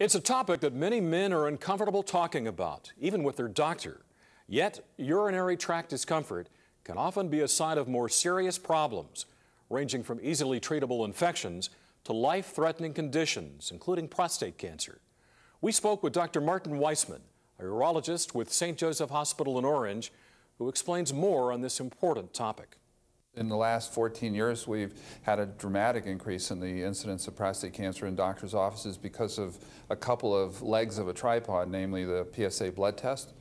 It's a topic that many men are uncomfortable talking about, even with their doctor. Yet, urinary tract discomfort can often be a sign of more serious problems, ranging from easily treatable infections to life-threatening conditions, including prostate cancer. We spoke with Dr. Martin Weissman, a urologist with St. Joseph Hospital in Orange, who explains more on this important topic. In the last 14 years, we've had a dramatic increase in the incidence of prostate cancer in doctors' offices because of a couple of legs of a tripod, namely the PSA blood test,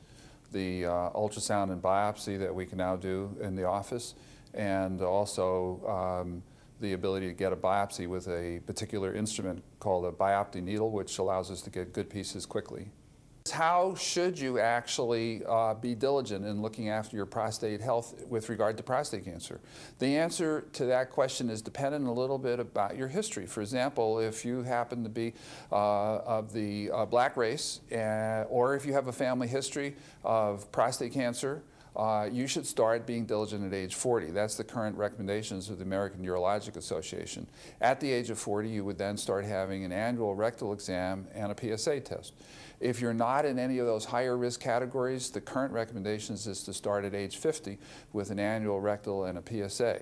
the ultrasound and biopsy that we can now do in the office, and also the ability to get a biopsy with a particular instrument called a biopsy needle, which allows us to get good pieces quickly. How should you actually be diligent in looking after your prostate health with regard to prostate cancer? The answer to that question is dependent a little bit about your history. For example, if you happen to be of the black race, or if you have a family history of prostate cancer, you should start being diligent at age 40. That's the current recommendations of the American Urologic Association. At the age of 40, you would then start having an annual rectal exam and a PSA test. If you're not in any of those higher risk categories, the current recommendations is to start at age 50 with an annual rectal and a PSA.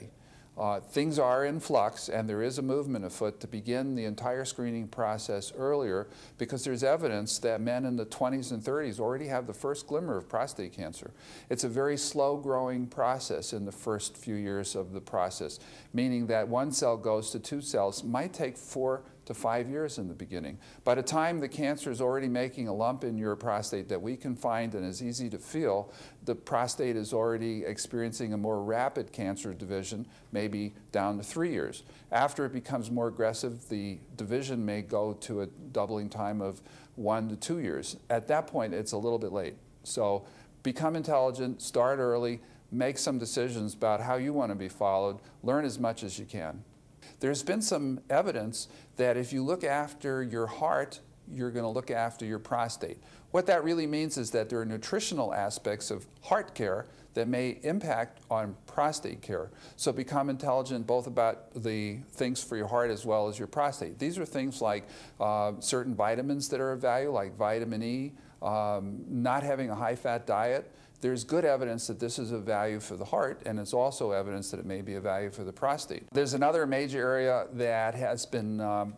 Things are in flux, and there is a movement afoot to begin the entire screening process earlier, because there's evidence that men in the 20s and 30s already have the first glimmer of prostate cancer. It's a very slow-growing process in the first few years of the process, meaning that one cell goes to 2 cells. Might take 4 to 5 years in the beginning. By the time the cancer is already making a lump in your prostate that we can find and is easy to feel, the prostate is already experiencing a more rapid cancer division, maybe down to 3 years. After it becomes more aggressive, the division may go to a doubling time of 1 to 2 years. At that point, it's a little bit late. So become intelligent, start early, make some decisions about how you want to be followed, learn as much as you can. There's been some evidence that if you look after your heart, you're going to look after your prostate. What that really means is that there are nutritional aspects of heart care that may impact on prostate care. So become intelligent both about the things for your heart as well as your prostate. These are things like certain vitamins that are of value, like vitamin E, not having a high-fat diet. There's good evidence that this is of value for the heart, and it's also evidence that it may be of value for the prostate. There's another major area that has been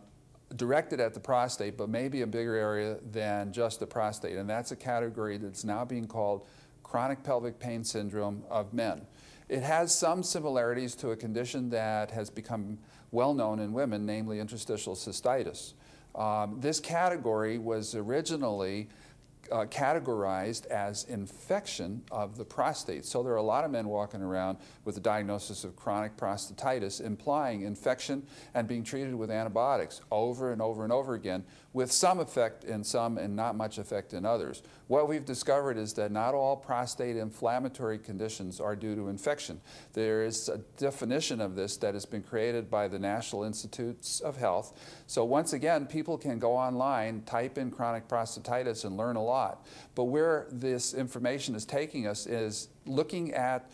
directed at the prostate, but maybe a bigger area than just the prostate, and that's a category that's now being called chronic pelvic pain syndrome of men. It has some similarities to a condition that has become well known in women, namely interstitial cystitis. This category was originally categorized as infection of the prostate. So there are a lot of men walking around with a diagnosis of chronic prostatitis, implying infection and being treated with antibiotics over and over and over again, with some effect in some and not much effect in others. What we've discovered is that not all prostate inflammatory conditions are due to infection. There is a definition of this that has been created by the National Institutes of Health. So once again, people can go online, type in chronic prostatitis, and learn a lot. But where this information is taking us is looking at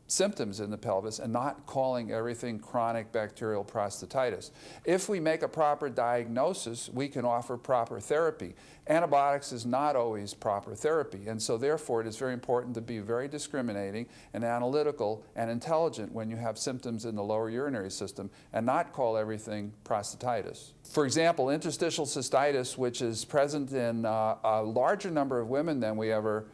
symptoms in the pelvis and not calling everything chronic bacterial prostatitis. If we make a proper diagnosis, we can offer proper therapy. Antibiotics is not always proper therapy, and so therefore it is very important to be very discriminating and analytical and intelligent when you have symptoms in the lower urinary system and not call everything prostatitis. For example, interstitial cystitis, which is present in a larger number of women than we ever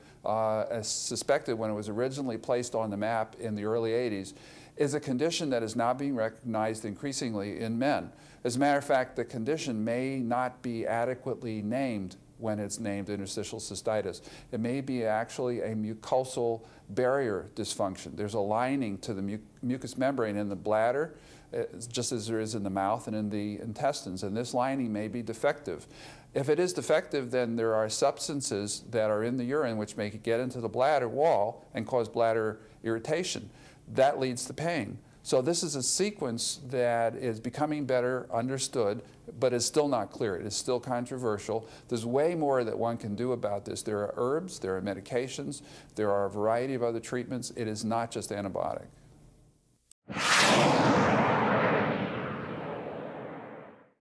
suspected when it was originally placed on the map in the early 80s, is a condition that is now being recognized increasingly in men. As a matter of fact, the condition may not be adequately named when it's named interstitial cystitis. It may be actually a mucosal barrier dysfunction. There's a lining to the mucous membrane in the bladder, just as there is in the mouth and in the intestines, and this lining may be defective. If it is defective, then there are substances that are in the urine which may get into the bladder wall and cause bladder irritation. That leads to pain. So this is a sequence that is becoming better understood, but is still not clear. It is still controversial. There's way more that one can do about this. There are herbs, there are medications, there are a variety of other treatments. It is not just antibiotic.